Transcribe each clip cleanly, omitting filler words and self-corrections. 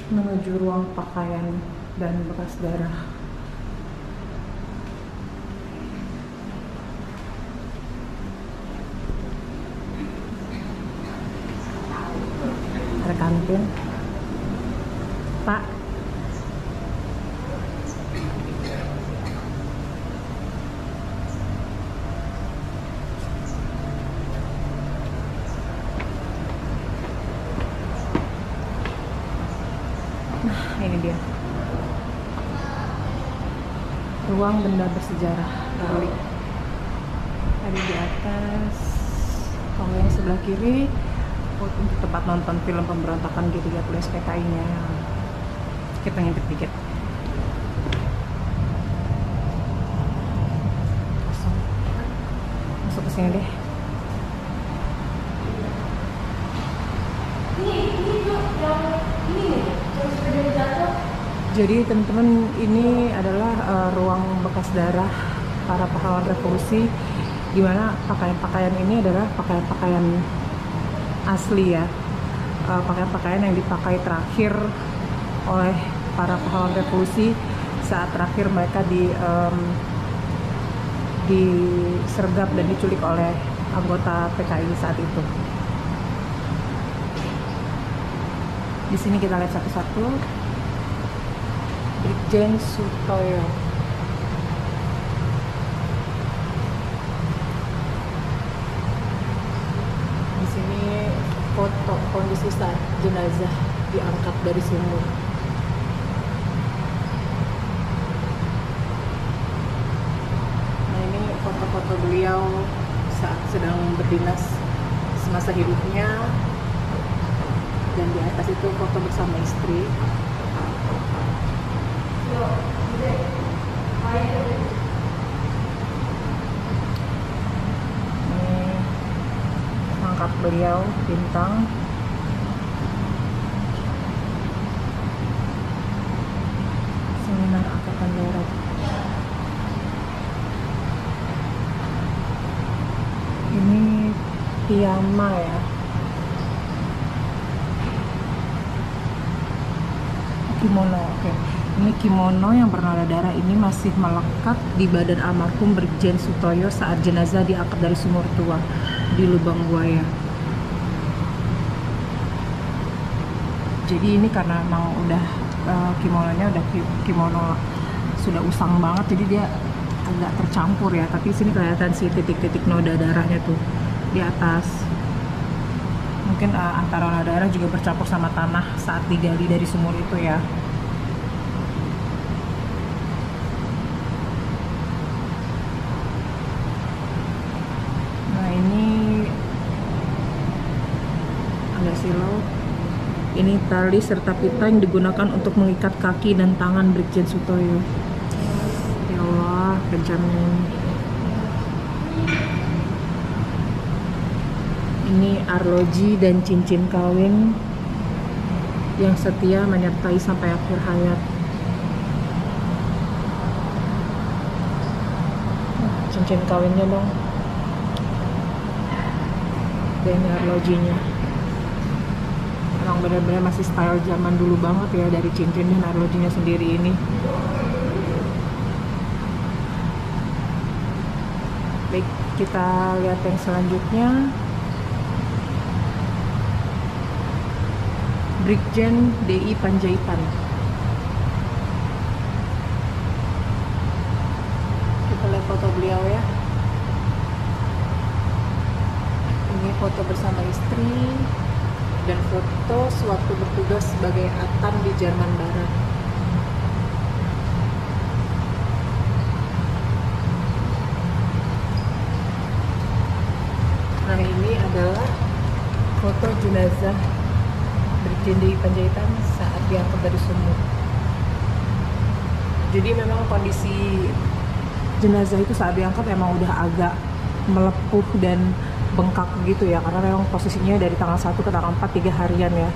menuju ruang pakaian dan bekas darah. Ada kantin, Pak. Nah, ini dia ruang benda bersejarah Bali. Tadi di atas, kalau yang sebelah kiri untuk tempat nonton film pemberontakan G30 SPKI-nya. Kita ngintip dikit. Masuk ke sini deh. Jadi teman-teman, ini adalah ruang bekas darah para pahlawan revolusi, di mana pakaian-pakaian ini adalah pakaian-pakaian asli ya, pakaian-pakaian yang dipakai terakhir oleh para pahlawan revolusi saat terakhir mereka disergap dan diculik oleh anggota PKI saat itu. Di sini kita lihat satu-satu. Brigjen Sutoyo. Di sini foto kondisi saat jenazah diangkat dari sumur. Nah, ini foto-foto beliau saat sedang berdinas semasa hidupnya, dan di atas itu foto bersama istri. Ini pangkat beliau bintang. Seminar Angkatan Darat. Ini piyama ya. Kimono, oke. Ini kimono yang bernoda darah ini masih melekat di badan almarhum Brigjen Sutoyo saat jenazah diangkat dari sumur tua di lubang buaya. Jadi ini karena emang udah kimononya udah kimono sudah usang banget, jadi dia agak tercampur ya. Tapi sini kelihatan sih titik-titik noda darahnya tuh di atas. Mungkin antara noda darah juga bercampur sama tanah saat digali dari sumur itu ya. Silau. Ini tali serta pita yang digunakan untuk mengikat kaki dan tangan Brigjen Sutoyo. Ya Allah, kencangnya. Ini arloji dan cincin kawin yang setia menyertai sampai akhir hayat. Cincin kawinnya dong. Dan ini arlojinya. Emang benar-benar masih style zaman dulu banget ya, dari cincin dan arlojinya sendiri ini. Baik, kita lihat yang selanjutnya. Brigjen DI Panjaitan. Kita lihat foto beliau ya. Ini foto bersama istri dan foto sewaktu bertugas sebagai ATAM di Jerman Barat. Nah, ini adalah foto jenazah Brigjen DI Panjaitan saat diangkat dari sumur. Jadi memang kondisi jenazah itu saat diangkat emang udah agak melepuh dan bengkak gitu ya, karena memang posisinya dari tanggal 1 ke tanggal 4 3 harian ya.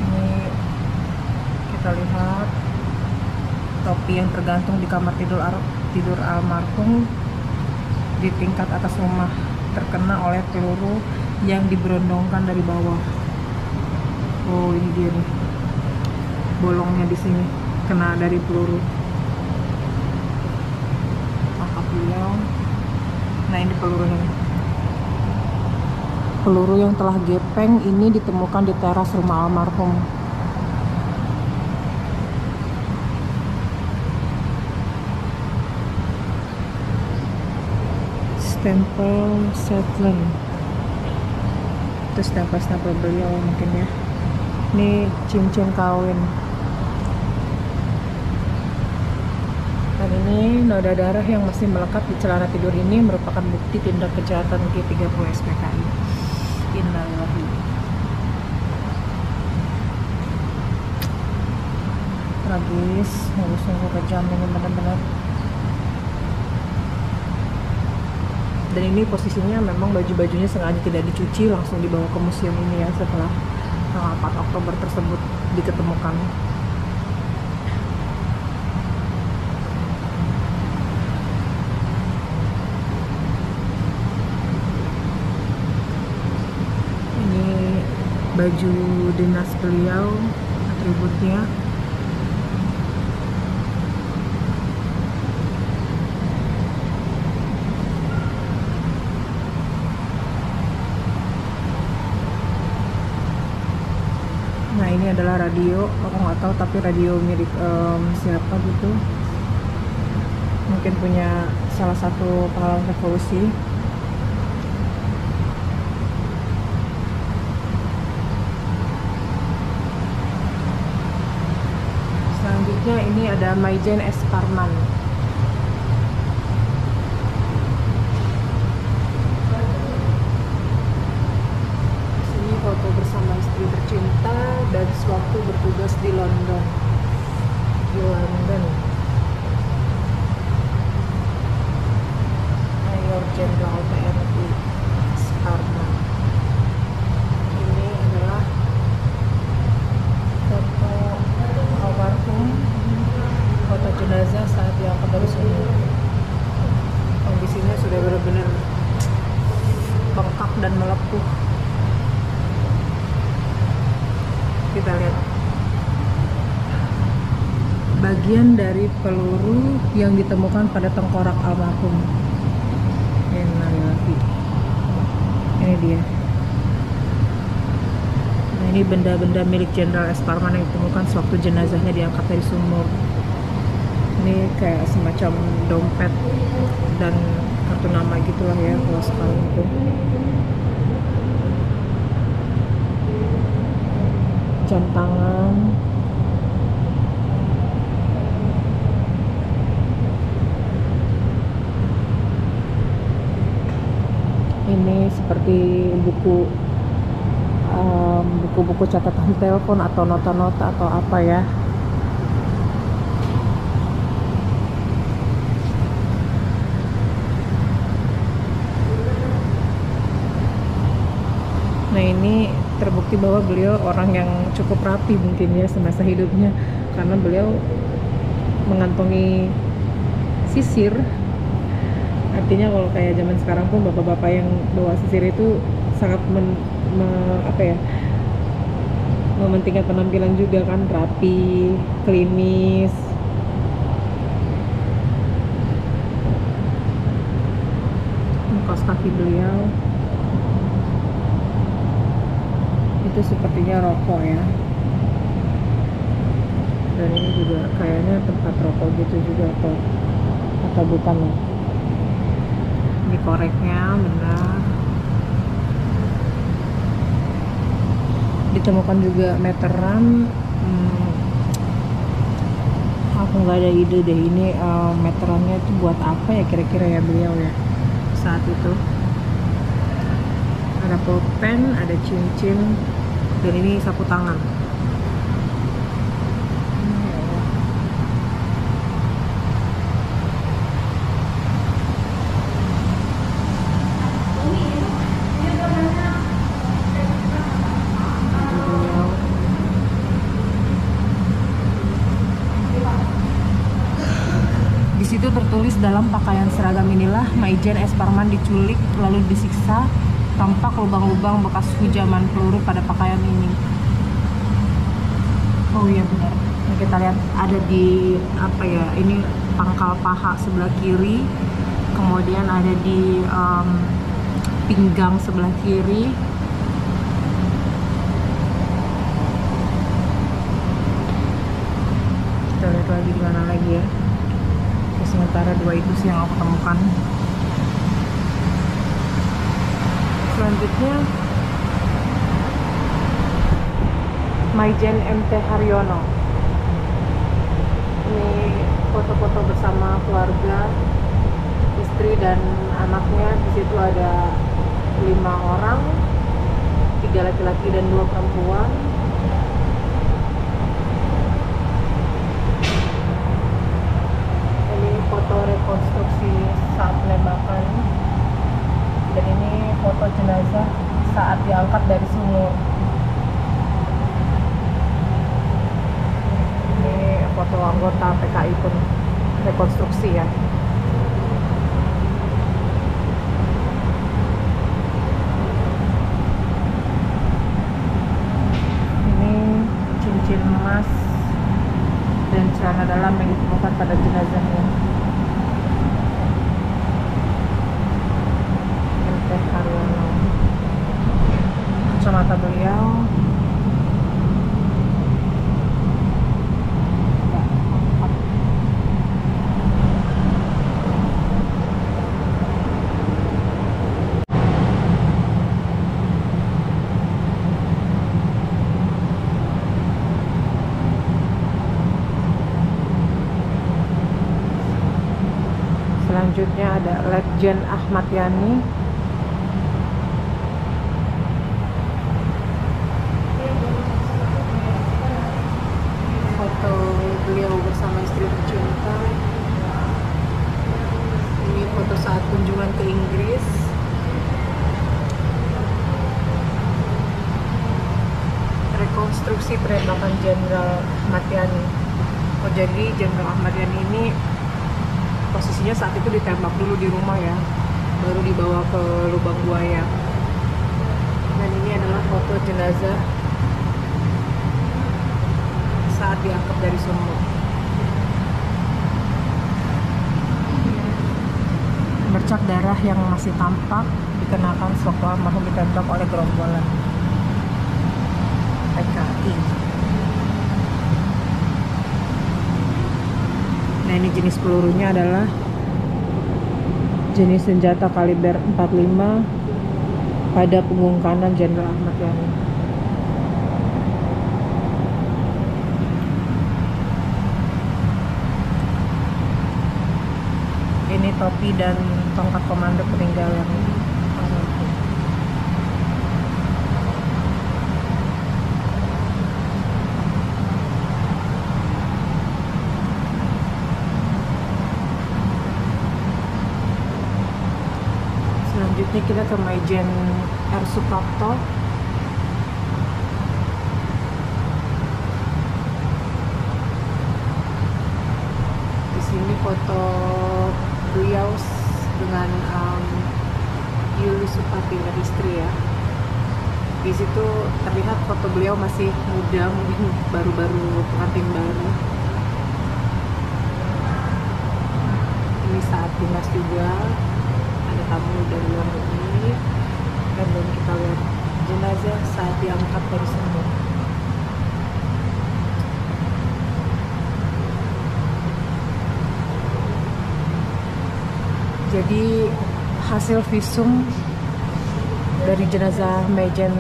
Ini kita lihat topi yang tergantung di kamar tidur almarhum di tingkat atas rumah. terkena oleh peluru yang diberondongkan dari bawah. Oh, ini dia nih, bolongnya di sini kena dari peluru. Tangkap beliau. Nah, ini pelurunya. Peluru yang telah gepeng ini ditemukan di teras rumah almarhum. Stempel Setland. Terus stempel beliau mungkin ya. Ini cincin kawin. Dan ini noda darah yang masih melekat di celana tidur ini merupakan bukti tindak kejahatan G30 SPKI. Innalillahi. Tragis, sungguh-sungguh kejam ini benar-benar. Dan ini posisinya memang baju-bajunya sengaja tidak dicuci, langsung dibawa ke museum ini ya setelah tanggal 4 Oktober tersebut diketemukan. Ini baju dinas beliau, atributnya. Nah, ini adalah radio, aku nggak tahu tapi radio milik siapa gitu, mungkin punya salah satu pahlawan revolusi. Selanjutnya ini ada Maijen S. Parman. Foto bersama istri tercinta dan sewaktu bertugas di London. Mayor Jenderal TNI Soekarno. Ini adalah foto almarhum, foto jenazah saat diangkat dari sumur. Kondisinya sudah benar-benar bengkak dan melepuh. Kita lihat bagian dari peluru yang ditemukan pada tengkorak almarhum. Ini dia. Nah, ini benda-benda milik Jenderal S. Parman yang ditemukan sewaktu jenazahnya diangkat dari sumur. Ini kayak semacam dompet dan kartu nama gitulah ya kalau sekarang itu. Jam tangan. Ini seperti buku-buku catatan telepon atau nota-nota atau apa ya. Nah, ini terbukti bahwa beliau orang yang cukup rapi mungkin ya semasa hidupnya, karena beliau mengantongi sisir. Artinya kalau kayak zaman sekarang pun bapak-bapak yang bawa sisir itu sangat mementingkan penampilan juga kan, rapi, klimis. Kaos kaki beliau itu sepertinya rokok ya, dan ini juga kayaknya tempat rokok gitu juga atau bukan ya. Ini koreknya benar. Ditemukan juga meteran. Aku nggak ada ide deh ini meterannya itu buat apa ya kira-kira ya beliau ya saat itu. Ada pulpen, ada cincin, dan ini sapu tangan. Di situ tertulis dalam pakaian seragam inilah Maijen S. Parman diculik lalu disiksa. Tampak lubang-lubang bekas hujaman peluru pada pakaian ini. Oh iya benar. Nah, kita lihat ada di apa ya? Ini pangkal paha sebelah kiri. Kemudian ada di pinggang sebelah kiri. Kita lihat lagi di mana lagi ya. Oke, sementara dua itu sih yang aku temukan. Selanjutnya Maijen MT Haryono. Ini foto-foto bersama keluarga, istri dan anaknya. Di situ ada 5 orang, 3 laki-laki dan 2 perempuan. Ini foto rekonstruksi saat penembakan. Dan ini foto jenazah saat diangkat dari sumur. Ini foto anggota PKI pun rekonstruksi ya. Ini cincin emas dan celana dalam yang ditemukan pada jenazahnya. Haryono. Kacamata beliau selanjutnya ada Letjen Ahmad Yani. Beliau bersama istri tercinta. Ini foto saat kunjungan ke Inggris. Rekonstruksi penembakan Jenderal Ahmad Yani. Oh, jadi Jenderal Ahmad Yani ini posisinya saat itu ditembak dulu di rumah ya, baru dibawa ke lubang buaya. Dan ini adalah foto jenazah saat diangkat dari sumur. Bercak darah yang masih tampak dikenakan sewaktu almarhum ditembak oleh gerombolan PKI. Nah, ini jenis pelurunya adalah jenis senjata kaliber 45 pada punggung kanan Jenderal Ahmad Yani. Ini topi dan tongkat komando peninggalan. Selanjutnya kita ke Maijen R. Suprapto. Di sini foto beliau dengan Yuli Supati dan istri ya. Di situ terlihat foto beliau masih muda, mungkin baru-baru pengantin baru. Ini saat dinas juga, ada tamu dari luar negeri. Dan kita lihat jenazah saat diangkat dari sumur. Jadi hasil visum dari jenazah Maijen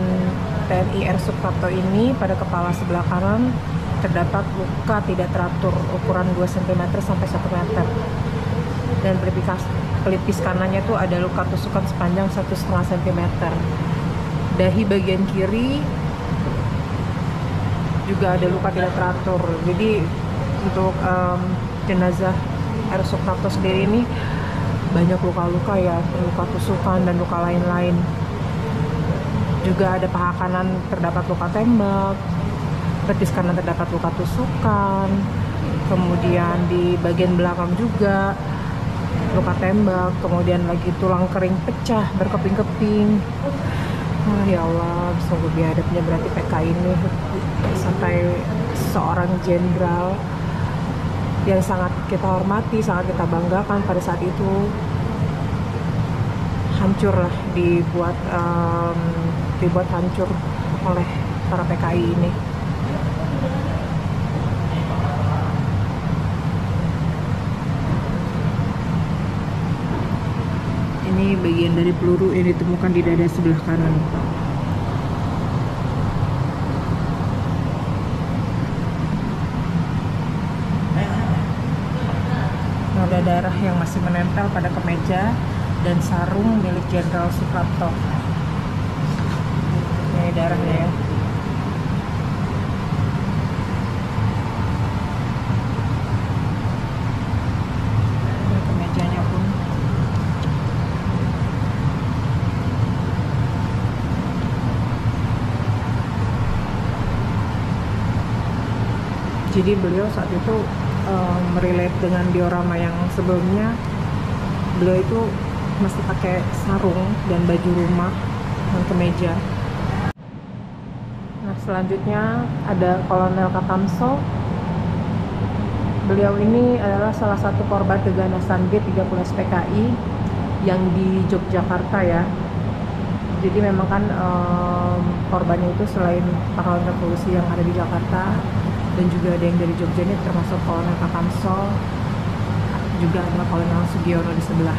TNI R. Suprapto ini pada kepala sebelah kanan terdapat luka tidak teratur ukuran 2 cm sampai 1 meter. Dan pelipis kanannya itu ada luka tusukan sepanjang 1,5 cm. Dahi bagian kiri juga ada luka tidak teratur. Jadi untuk jenazah R. Suprapto sendiri ini banyak luka-luka ya, luka tusukan dan luka lain-lain. Juga ada paha kanan terdapat luka tembak, betis kanan terdapat luka tusukan, kemudian di bagian belakang juga luka tembak, kemudian lagi tulang kering pecah berkeping-keping. Ya Allah, sungguh biadabnya berarti PKI ini sampai seorang jenderal yang sangat kita hormati, sangat kita banggakan pada saat itu hancur lah, dibuat hancur oleh para PKI ini. Ini bagian dari peluru yang ditemukan di dada sebelah kanan. Noda darah yang masih menempel pada kemeja dan sarung milik Jenderal Suprapto. Ini darahnya ya. Dan kemejanya pun. Jadi beliau saat itu merelate dengan diorama yang sebelumnya. Beliau itu masih pakai sarung dan baju rumah dan kemeja. Nah, selanjutnya ada Kolonel Katamso. Beliau ini adalah salah satu korban keganasan G30 SPKI yang di Yogyakarta ya. Jadi memang kan korbannya itu selain pahlawan revolusi yang ada di Jakarta dan juga ada yang dari Jogja, ini termasuk Kolonel Katamso, juga ada Kolonel Sugiono di sebelah.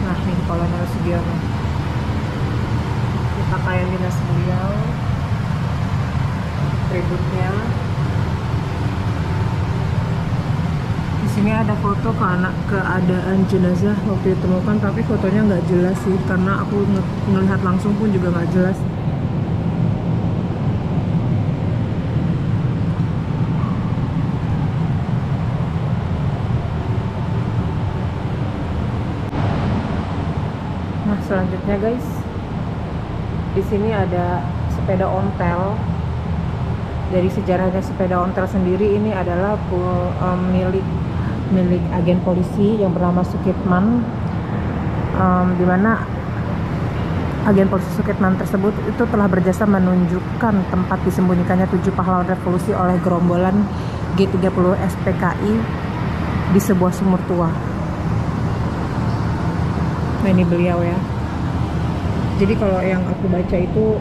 Nah, ini Kolonel Sugiono. Ini pakaian dinas beliau, atributnya. Di sini ada foto keadaan jenazah waktu ditemukan, tapi fotonya nggak jelas sih, karena aku ngelihat langsung pun juga nggak jelas. Nah, selanjutnya guys, di sini ada sepeda ontel. Dari sejarahnya sepeda ontel sendiri, ini adalah milik agen polisi yang bernama Sukitman, di mana agen polisi Sukitman tersebut itu telah berjasa menunjukkan tempat disembunyikannya 7 pahlawan revolusi oleh gerombolan G30 SPKI di sebuah sumur tua. Nah, ini beliau ya. Jadi kalau yang aku baca itu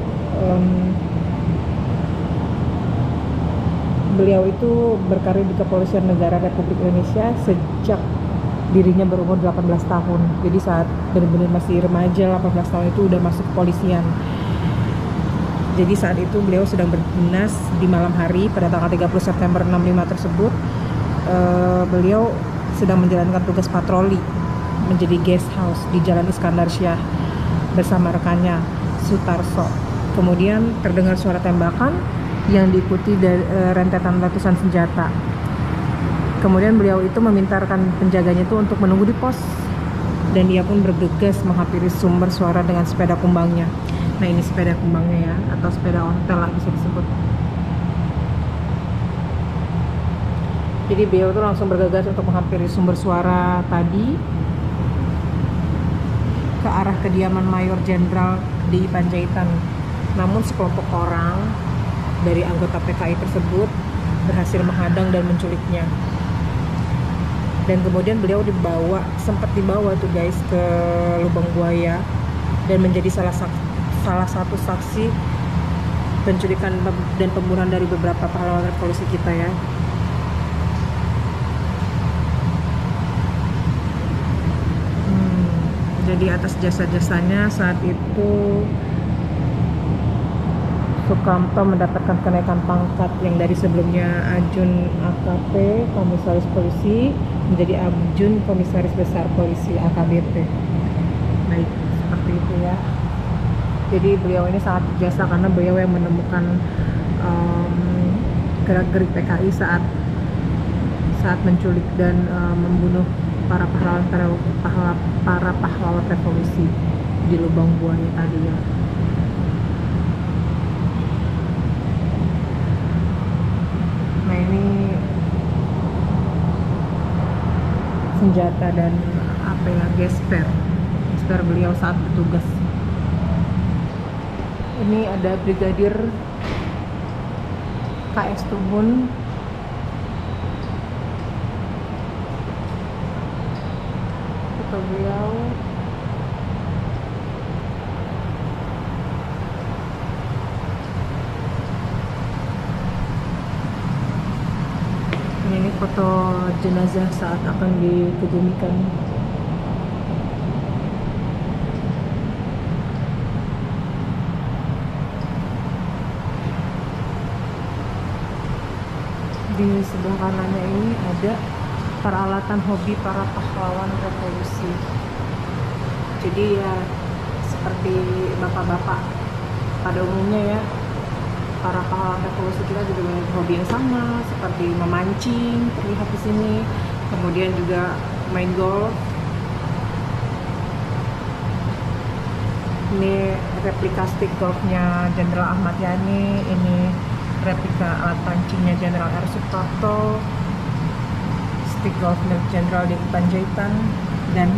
beliau itu berkarir di Kepolisian Negara Republik Indonesia sejak dirinya berumur 18 tahun. Jadi saat benar-benar masih remaja, 18 tahun itu udah masuk kepolisian. Jadi saat itu beliau sedang berdinas di malam hari pada tanggal 30 September 65 tersebut. Beliau sedang menjalankan tugas patroli menjadi guest house di Jalan Iskandar Syah bersama rekannya Sutarso. Kemudian terdengar suara tembakan yang diikuti dari rentetan letusan senjata. Kemudian beliau itu memintakan penjaganya itu untuk menunggu di pos, dan ia pun bergegas menghampiri sumber suara dengan sepeda kumbangnya. Nah, ini sepeda kumbangnya ya, atau sepeda ontel lah bisa disebut. Jadi beliau itu langsung bergegas untuk menghampiri sumber suara tadi ke arah kediaman Mayor Jenderal D.I. Panjaitan. Namun sekelompok orang dari anggota PKI tersebut berhasil menghadang dan menculiknya. Dan kemudian beliau sempat dibawa tuh guys ke Lubang Buaya dan menjadi salah satu saksi penculikan dan pembunuhan dari beberapa pahlawan revolusi kita ya. Jadi atas jasa-jasanya saat itu Sukamto mendapatkan kenaikan pangkat yang dari sebelumnya Ajun AKP Komisaris Polisi menjadi Ajun Komisaris Besar Polisi AKBP. Baik, seperti itu ya. Jadi beliau ini sangat berjasa karena beliau yang menemukan gerak-gerik PKI saat menculik dan membunuh para pahlawan revolusi di lubang buaya tadi ya. Nah ini senjata dan apa ya, gesper beliau saat bertugas. Ini ada Brigadir KS Tubun, foto beliau. Ini foto jenazah saat akan dikebumikan. Di sebelah kanannya ini ada peralatan hobi para pahlawan revolusi. Jadi ya seperti bapak-bapak pada umumnya ya, para pahlawan revolusi kita juga memiliki hobi yang sama, seperti memancing terlihat di sini, kemudian juga main golf. Ini replika stick golfnya Jenderal Ahmad Yani, ini replika alat pancingnya Jenderal R. Suprapto, stick golf milik Jenderal Dedy Panjaitan, dan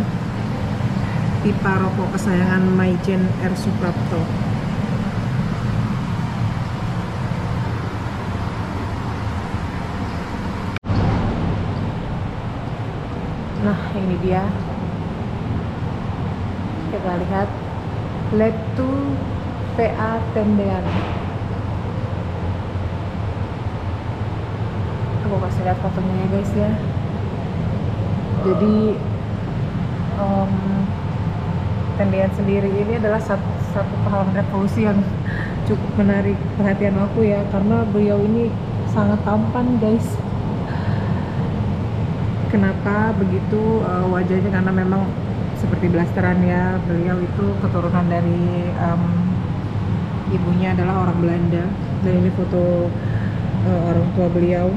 pipa rokok kesayangan Maijen R. Suprapto. Nah ini dia, kita lihat Letu PA Tendean. Aku kasih lihat fotonya ya guys ya. Jadi Tendean sendiri ini adalah satu pahlawan revolusi yang cukup menarik perhatian aku ya, karena beliau ini sangat tampan guys. Kenapa begitu? Wajahnya karena memang seperti blasteran ya. Beliau itu keturunan dari ibunya adalah orang Belanda, dan ini foto orang tua beliau,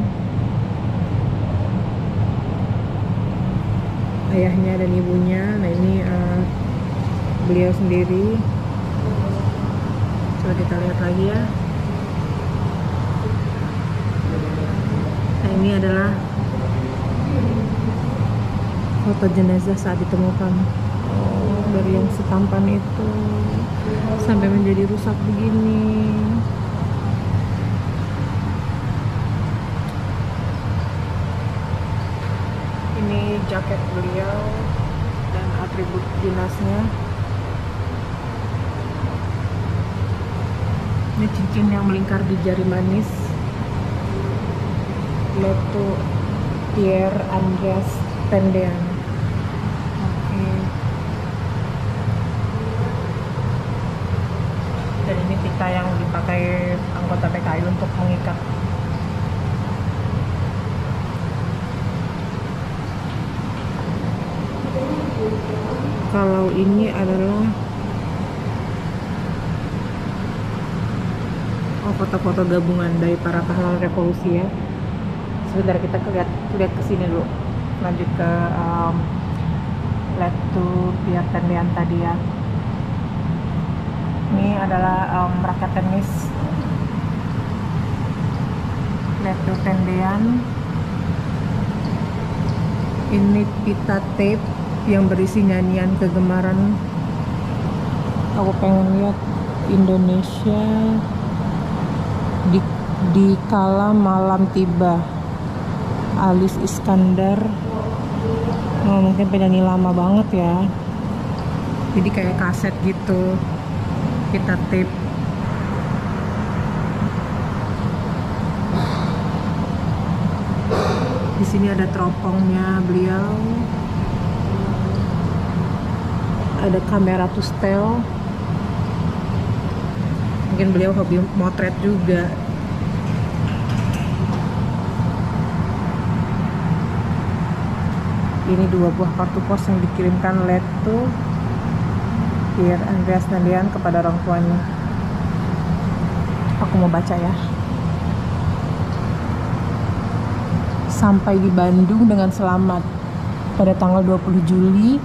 ayahnya dan ibunya. Nah ini beliau sendiri. Coba kita lihat lagi ya. Nah ini adalah foto jenazah saat ditemukan. Dari yang setampan itu sampai menjadi rusak begini. Ini jaket beliau dan atribut dinasnya. Ini cincin yang melingkar di jari manis, Letu Pierre Andreas Tendean. Oke. Dan ini pita yang dipakai anggota PKI untuk mengikat. Kalau ini adalah foto-foto gabungan dari para pahlawan revolusi ya. Sebentar kita lihat ke sini dulu. Lanjut ke Letu Pierre Tendean tadi ya. Ini adalah raket tenis Letu Tendean. Ini pita tape yang berisi nyanyian kegemaran. Aku pengen lihat Indonesia di kala malam tiba, Alis Iskandar. Oh, mungkin penyanyi lama banget ya. Jadi kayak kaset gitu, kita tape. Di sini ada teropongnya beliau. Ada kamera to still. Mungkin beliau hobi motret juga. Ini 2 buah kartu pos yang dikirimkan Letu Pierre Andreas Tendean kepada orang tuanya. Aku mau baca ya. Sampai di Bandung dengan selamat. pada tanggal 20 Juli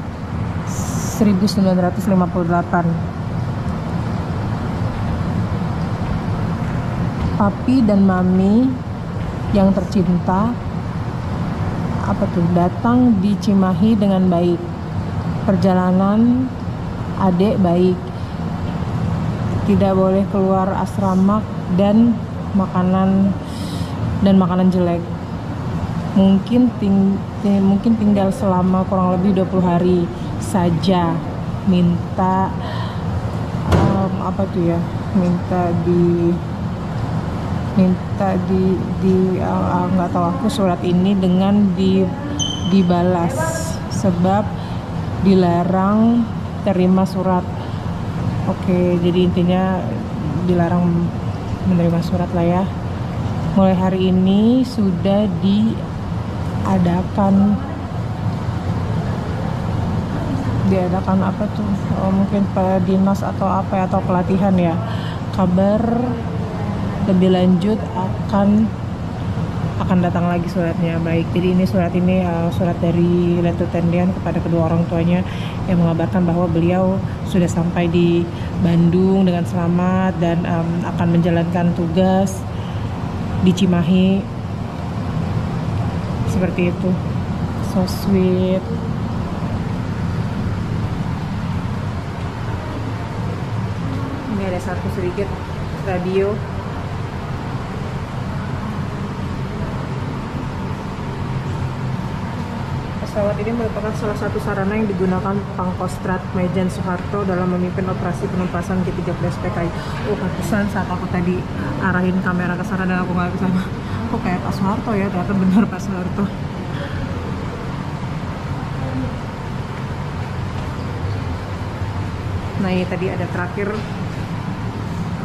1958. Papi dan Mami yang tercinta datang di Cimahi dengan baik. Perjalanan adek baik, tidak boleh keluar asrama dan makanan jelek. Mungkin tinggal selama kurang lebih 20 hari saja. Minta nggak tahu aku surat ini dengan dibalas sebab dilarang terima surat. Oke, jadi intinya dilarang menerima surat lah ya. Mulai hari ini sudah diadakan mungkin dinas atau pelatihan ya. Kabar lebih lanjut akan datang lagi suratnya. Baik, jadi ini surat dari Letu Tendian kepada kedua orang tuanya yang mengabarkan bahwa beliau sudah sampai di Bandung dengan selamat dan akan menjalankan tugas di Cimahi. Seperti itu. So sweet. Ini ada satu sedikit radio. Pesawat ini merupakan salah satu sarana yang digunakan Pangkostrat Majen Soeharto dalam memimpin operasi penumpasan G13 PKI. Oh, pantesan saat aku tadi arahin kamera ke sana dan aku nggak bisa. Kok kayak Pak Soeharto ya? Ternyata benar Pak Soeharto. Nah, ini tadi ada terakhir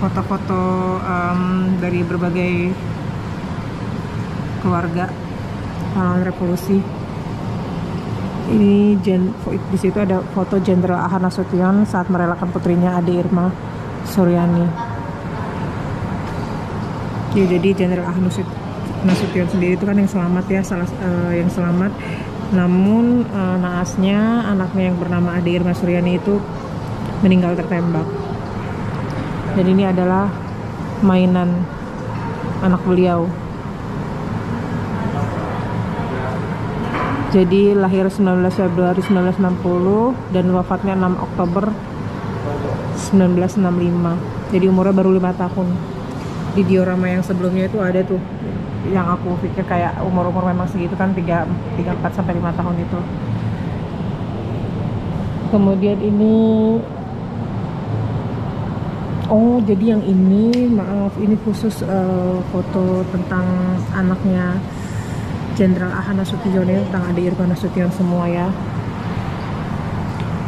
foto-foto dari berbagai keluarga pahlawan revolusi. Ini di situ ada foto Jenderal Ahana Nasution saat merelakan putrinya Ade Irma Suryani. Ya, jadi Jenderal Ahana Nasution sendiri itu kan yang selamat ya, yang selamat. Namun naasnya anaknya yang bernama Ade Irma Suryani itu meninggal tertembak. Dan ini adalah mainan anak beliau. Jadi lahir 19 Februari 1960 dan wafatnya 6 Oktober 1965. Jadi umurnya baru 5 tahun. Di diorama yang sebelumnya itu ada tuh yang aku pikir kayak umur memang segitu kan, 34 sampai 5 tahun itu. Kemudian ini jadi yang ini ini khusus foto tentang anaknya Jenderal Ahana Nasution, tentang Ade Irma Nasution semua ya.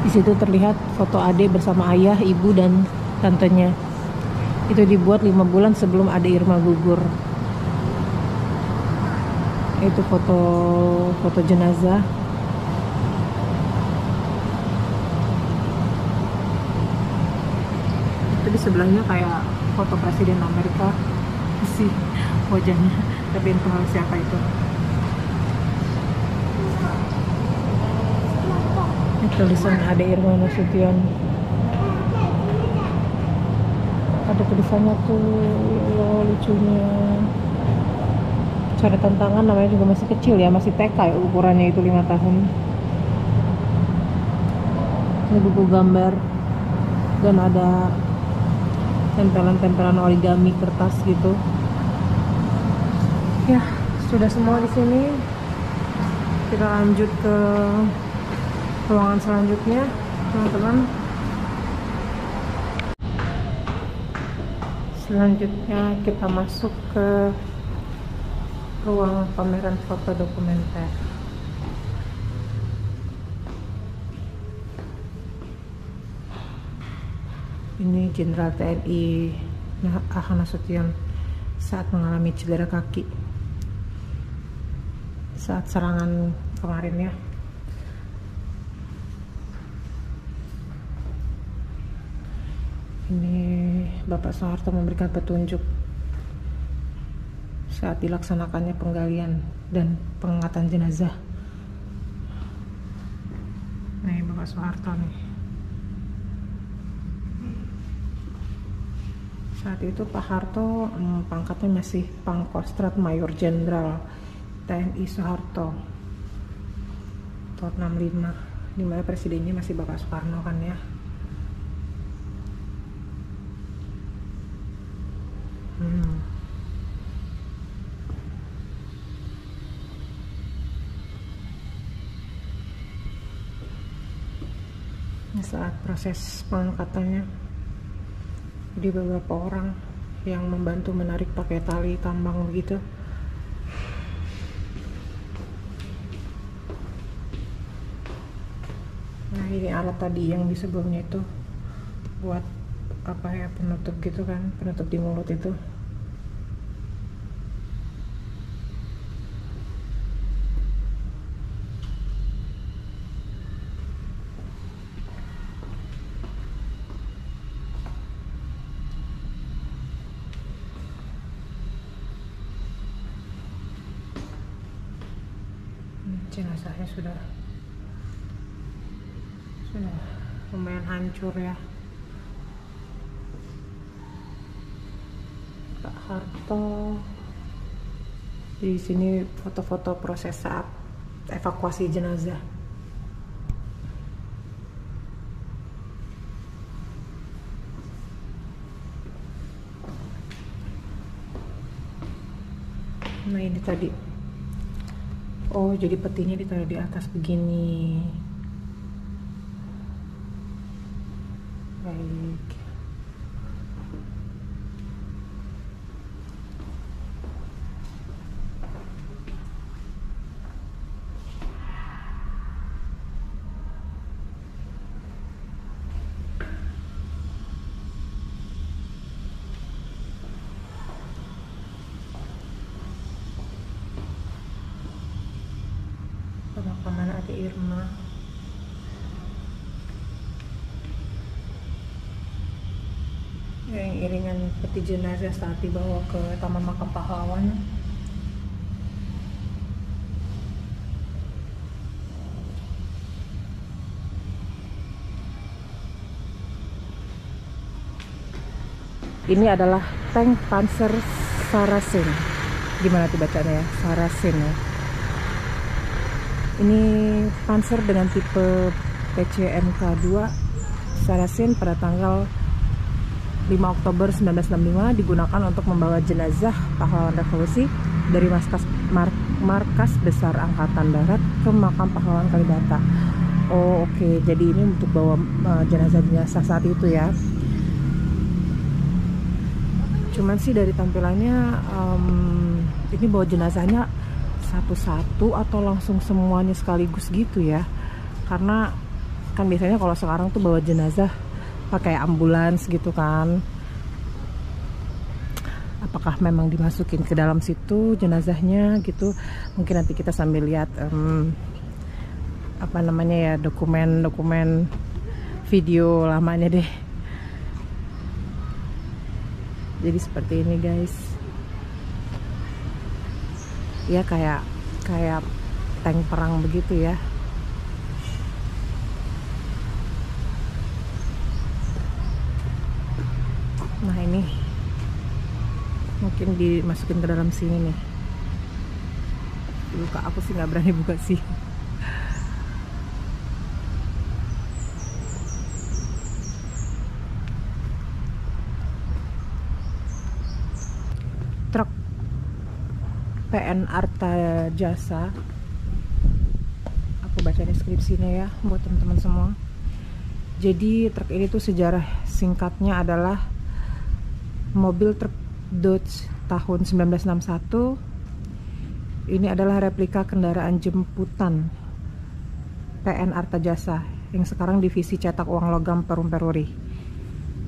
Di situ terlihat foto Ade bersama ayah, ibu dan tantenya. Itu dibuat 5 bulan sebelum Ade Irma gugur. Itu foto jenazah. Itu di sebelahnya kayak foto Presiden Amerika sih wajahnya, tapi entah siapa itu. Tulisan Ade Irma Nasution, ada tulisannya tuh, lucunya. Cara tantangan namanya juga masih kecil ya, masih TK ya, ukurannya itu 5 tahun. Ini buku gambar dan ada tempelan-tempelan origami kertas gitu. Ya, sudah semua di sini. Kita lanjut ke ruangan selanjutnya, teman-teman. Selanjutnya kita masuk ke ruang pameran foto dokumenter. Ini Jenderal TNI Ahana Nasution saat mengalami cedera kaki saat serangan kemarin ya. Ini Bapak Soeharto memberikan petunjuk saat dilaksanakannya penggalian dan pengangkatan jenazah. Pak Soeharto nih. Saat itu Pak Harto pangkatnya masih Pangkostrat Mayor Jenderal TNI Soeharto tahun 65, dimana presidennya masih Bapak Soekarno kan ya. Saat proses pengangkatannya, jadi beberapa orang yang membantu menarik pakai tali tambang begitu. Nah ini alat tadi yang di sebelumnya itu buat apa ya, penutup gitu kan, penutup di mulut itu. Jenazahnya sudah lumayan hancur ya. Pak Harto di sini foto-foto proses saat evakuasi jenazah. Nah ini tadi, oh jadi petinya ditaruh di atas begini. Baik. Pemakaman adik Irma. Yang iringan peti jenazah saat dibawa ke Taman Makam Pahlawan. Ini adalah tank Panzer Sarasen. Gimana tuh bacanya ya? Sarasen ya. Ini Panzer dengan tipe PCMK2 Sarasen pada tanggal 5 Oktober 1965 digunakan untuk membawa jenazah pahlawan revolusi dari markas besar Angkatan Darat ke makam pahlawan Kalibata. Oh oke, jadi ini untuk bawa jenazah-jenazah saat itu ya. Cuman sih dari tampilannya ini bawa jenazahnya satu-satu atau langsung semuanya sekaligus gitu ya. Karena kan biasanya kalau sekarang tuh bawa jenazah pakai ambulans gitu kan. Apakah memang dimasukin ke dalam situ jenazahnya gitu? Mungkin nanti kita sambil lihat apa namanya ya, dokumen video lamanya deh. Jadi seperti ini guys. Ya kayak tank perang begitu ya. Nah ini mungkin dimasukin ke dalam sini nih. Buka, aku sih nggak berani buka sih. Truk PN Arta Jasa. Aku baca deskripsinya ya buat teman-teman semua. Jadi truk ini tuh sejarah singkatnya adalah mobil truk Dodge tahun 1961. Ini adalah replika kendaraan jemputan PN Arta Jasa yang sekarang divisi cetak uang logam Perum Peruri.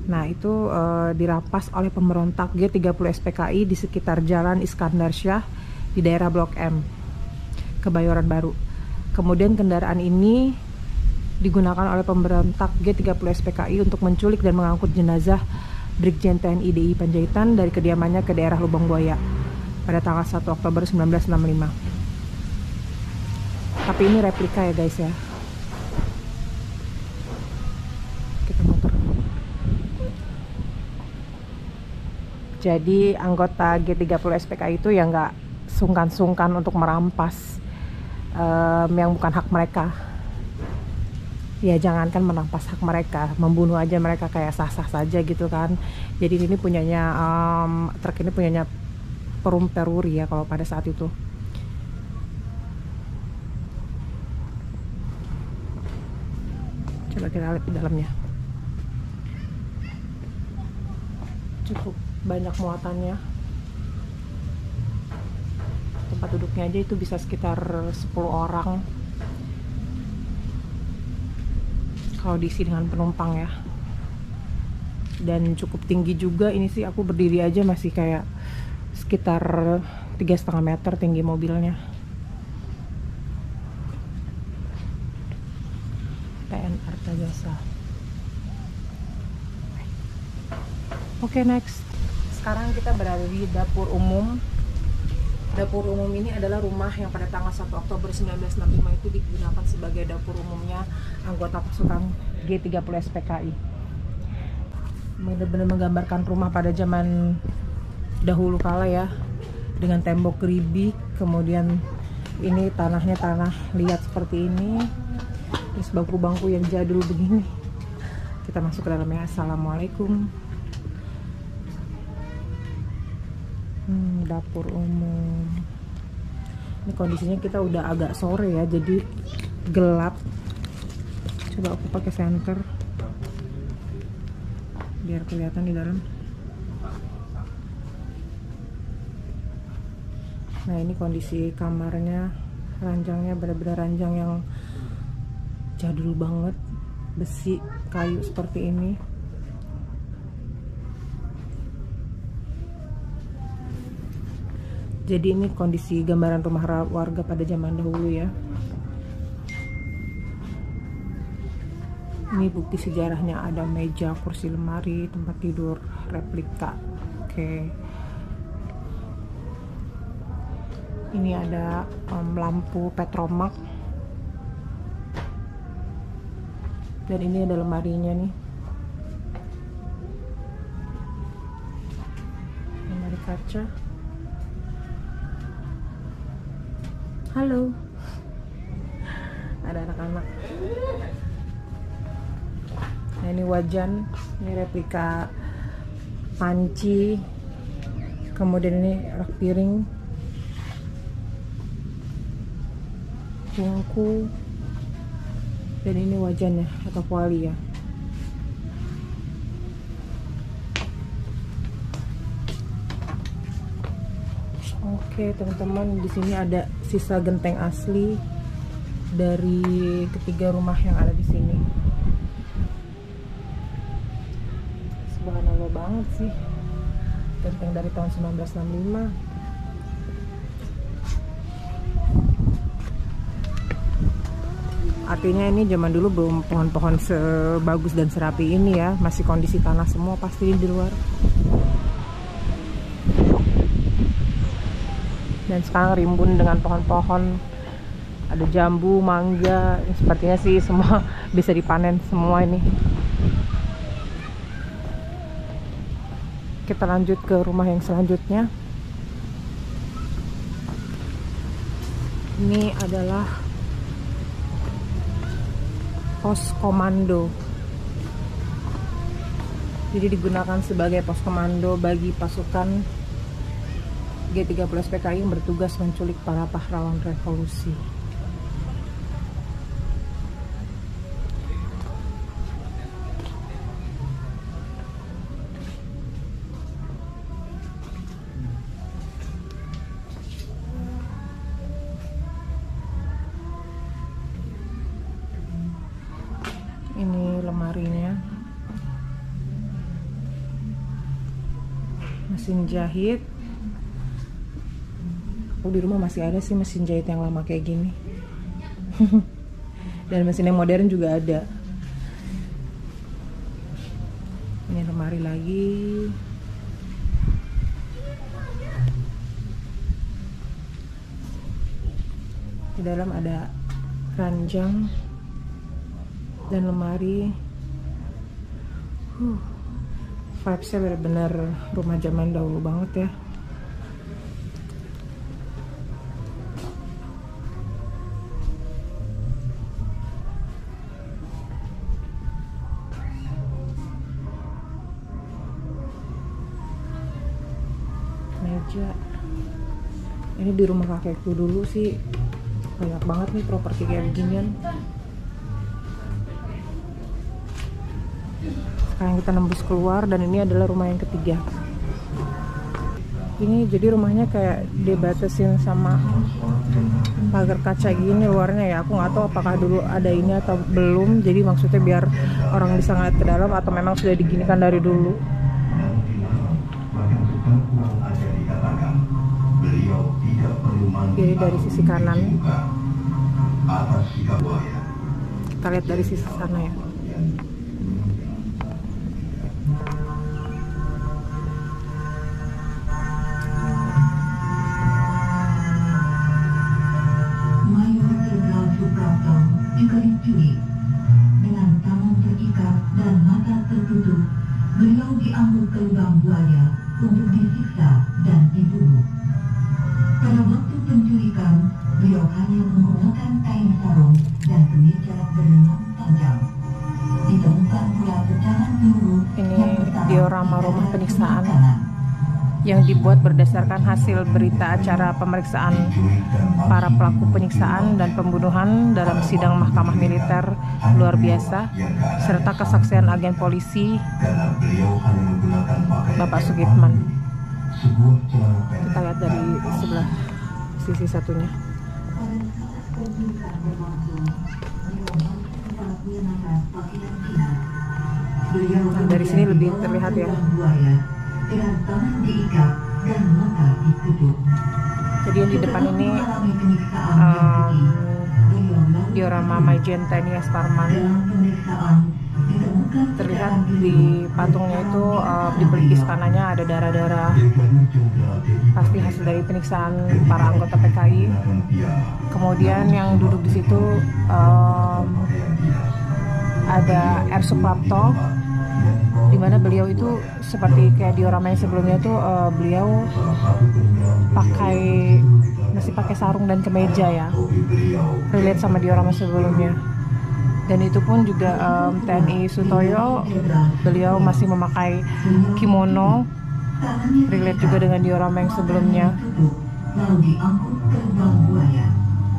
Nah itu dirampas oleh pemberontak G30 SPKI di sekitar Jalan Iskandar Syah di daerah Blok M, Kebayoran Baru. Kemudian kendaraan ini digunakan oleh pemberontak G30 SPKI untuk menculik dan mengangkut jenazah Brigjen TNI DI Panjaitan dari kediamannya ke daerah Lubang Buaya pada tanggal 1 Oktober 1965. Tapi ini replika ya guys ya. Jadi anggota G30 SPKI itu ya nggak sungkan-sungkan untuk merampas yang bukan hak mereka. Ya jangankan merampas hak mereka, membunuh aja mereka kayak sah-sah saja gitu kan. Jadi ini punyanya truk ini punyanya Perum Peruri ya kalau pada saat itu. Coba kita lihat di dalamnya. Cukup banyak muatannya. Tempat duduknya aja itu bisa sekitar 10 orang kalau diisi dengan penumpang ya. Dan cukup tinggi juga ini sih, aku berdiri aja masih kayak sekitar 3,5 meter tinggi mobilnya. PN Artajasa. Oke, next. Sekarang kita berada di dapur umum. Dapur umum ini adalah rumah yang pada tanggal 1 Oktober 1965 itu digunakan sebagai dapur umumnya anggota pasukan G30 SPKI. Benar-benar menggambarkan rumah pada zaman dahulu kala ya, dengan tembok geribik, kemudian ini tanahnya tanah liat seperti ini, terus bangku-bangku yang jadul begini. Kita masuk ke dalamnya. Assalamualaikum. Dapur umum. Ini kondisinya kita udah agak sore ya, jadi gelap. Coba aku pakai senter biar kelihatan di dalam. Nah ini kondisi kamarnya, ranjangnya benar-benar ranjang yang jadul banget, besi kayu seperti ini. Jadi ini kondisi gambaran rumah warga pada zaman dahulu ya. Ini bukti sejarahnya, ada meja, kursi, lemari, tempat tidur replika. Oke. Ini ada lampu petromak. Dan ini ada lemarinya nih. Lemari kaca. Halo. Ada anak-anak. Nah ini wajan, ini replika panci. Kemudian ini rak piring, tungku, dan ini wajannya atau kuali ya. Oke teman-teman, di sini ada sisa genteng asli dari ketiga rumah yang ada di sini. Subhanallah banget sih, genteng dari tahun 1965. Artinya ini zaman dulu belum pohon-pohon sebagus dan serapi ini ya, masih kondisi tanah semua pasti di luar. Dan sekarang rimbun dengan pohon-pohon, ada jambu, mangga, sepertinya sih semua bisa dipanen semua ini. Kita lanjut ke rumah yang selanjutnya. Ini adalah pos komando. Jadi digunakan sebagai pos komando bagi pasukan G30 SPKI yang bertugas menculik para pahlawan revolusi. Ini lemarinya, mesin jahit. Di rumah masih ada sih mesin jahit yang lama kayak gini. Dan mesin yang modern juga ada. Ini lemari lagi. Di dalam ada ranjang dan lemari. Vibesnya bener-bener rumah zaman dahulu banget ya. Meja ini di rumah kakekku dulu sih banyak banget nih properti kayak beginian. Sekarang kita nembus keluar dan ini adalah rumah yang ketiga. Ini jadi rumahnya kayak dibatasin sama pagar kaca gini luarnya ya. Aku nggak tahu apakah dulu ada ini atau belum. Jadi maksudnya biar orang bisa ngeliat ke dalam atau memang sudah diginikan dari dulu. Jadi dari sisi kanan, kita lihat dari sisi sana ya. Mayor Jenderal Suprapto dicuri dengan tangan terikat dan mata tertutup. Beliau diangkut ke lubang buaya untuk disiksa dan dibunuh. Pada waktu penculikan, beliau hanya menggunakan kain sarung dan kemeja berlengan panjang. Ditemukan pula pecahan peluru Ini diorama rumah penyiksaan yang dibuat berdasarkan hasil berita acara pemeriksaan para pelaku penyiksaan dan pembunuhan dalam sidang Mahkamah Militer luar biasa serta kesaksian agen polisi Bapak Sugitman. Kita lihat dari sebelah sisi satunya. Nah, dari sini lebih terlihat ya. Jadi yang di depan ini diorama Maijen TNI Esparman. Terlihat di patungnya itu di pelipis kanannya ada darah-darah, pasti hasil dari penyiksaan para anggota PKI. Kemudian yang duduk di situ ada R. Suprapto, di mana beliau itu seperti kayak diorama yang sebelumnya itu beliau masih pakai sarung dan kemeja ya, relate sama diorama sebelumnya. Dan itu pun juga TNI Sutoyo, beliau masih memakai kimono, relate juga dengan diorama yang sebelumnya.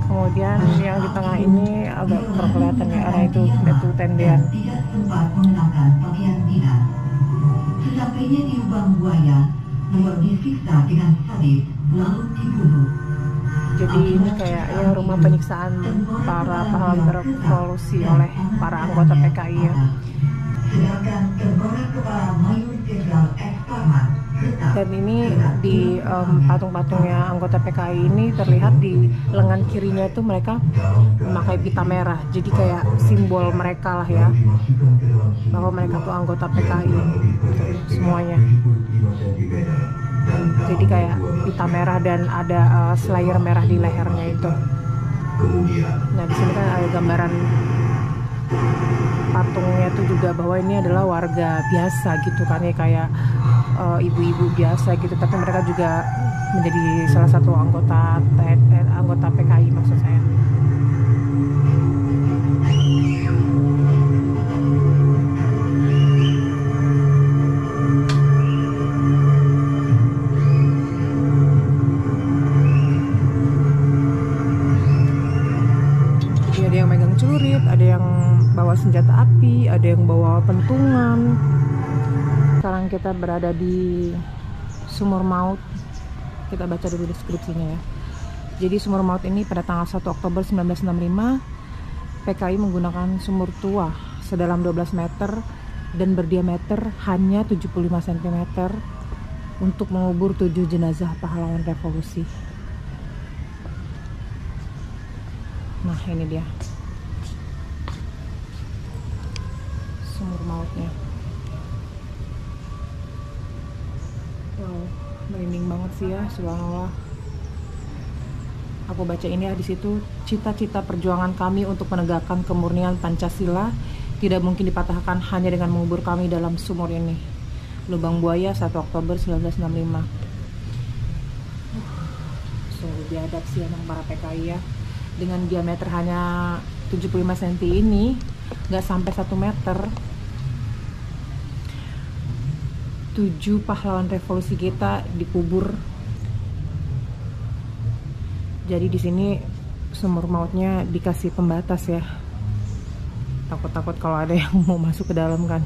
Kemudian yang di tengah ini agak kelihatan ya, arah itu tendean. Sesampainya di lubang buaya, beliau disiksa dengan sadis lalu dibunuh. Jadi ini kayak ya rumah penyiksaan para pahlawan revolusi oleh para anggota PKI ya. Dan ini di patung-patungnya anggota PKI ini terlihat di lengan kirinya itu mereka memakai pita merah. Jadi kayak simbol mereka lah ya, bahwa mereka tuh anggota PKI semuanya. Jadi kayak pita merah dan ada slayer merah di lehernya itu. Nah di sini kan ada gambaran patungnya itu juga bahwa ini adalah warga biasa gitu kan ya, kayak ibu-ibu biasa gitu, tapi mereka juga menjadi salah satu anggota PKI maksud saya. Ada yang megang celurit, ada yang bawa senjata api, ada yang bawa pentungan. Sekarang kita berada di Sumur Maut. Kita baca dulu deskripsinya ya. Jadi Sumur Maut ini pada tanggal 1 Oktober 1965 PKI menggunakan sumur tua sedalam 12 meter dan berdiameter hanya 75 cm untuk mengubur 7 jenazah pahlawan revolusi. Nah ini dia sumur mautnya. Wow, merinding banget sih ya, subhanallah. Aku baca ini ya, di situ cita-cita perjuangan kami untuk menegakkan kemurnian Pancasila tidak mungkin dipatahkan hanya dengan mengubur kami dalam sumur ini. Lubang Buaya 1 Oktober 1965. Sungguh biadab sih emang para PKI ya. Dengan diameter hanya 75 cm ini, nggak sampai 1 meter. 7 pahlawan revolusi kita dikubur. Jadi di sini sumur mautnya dikasih pembatas ya. Takut-takut kalau ada yang mau masuk ke dalam kan.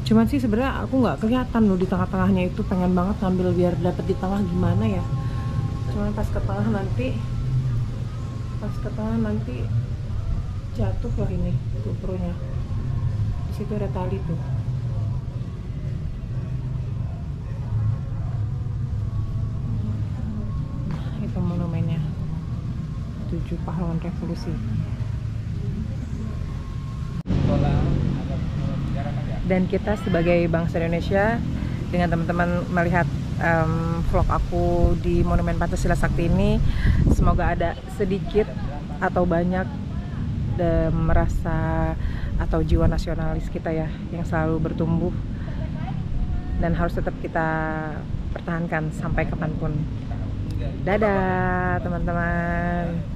Cuman sih sebenarnya aku nggak kelihatan loh di tengah-tengahnya itu, pengen banget ngambil biar dapet di tengah gimana ya. Cuman pas ke tengah nanti jatuh loh ini GoPro-nya. Di situ ada tali tuh. Itu monumennya 7 pahlawan revolusi. Dan kita sebagai bangsa Indonesia, dengan teman-teman melihat vlog aku di Monumen Pancasila Sakti ini, semoga ada sedikit atau banyak merasa atau jiwa nasionalis kita ya yang selalu bertumbuh dan harus tetap kita pertahankan sampai kapanpun. Dadah teman-teman.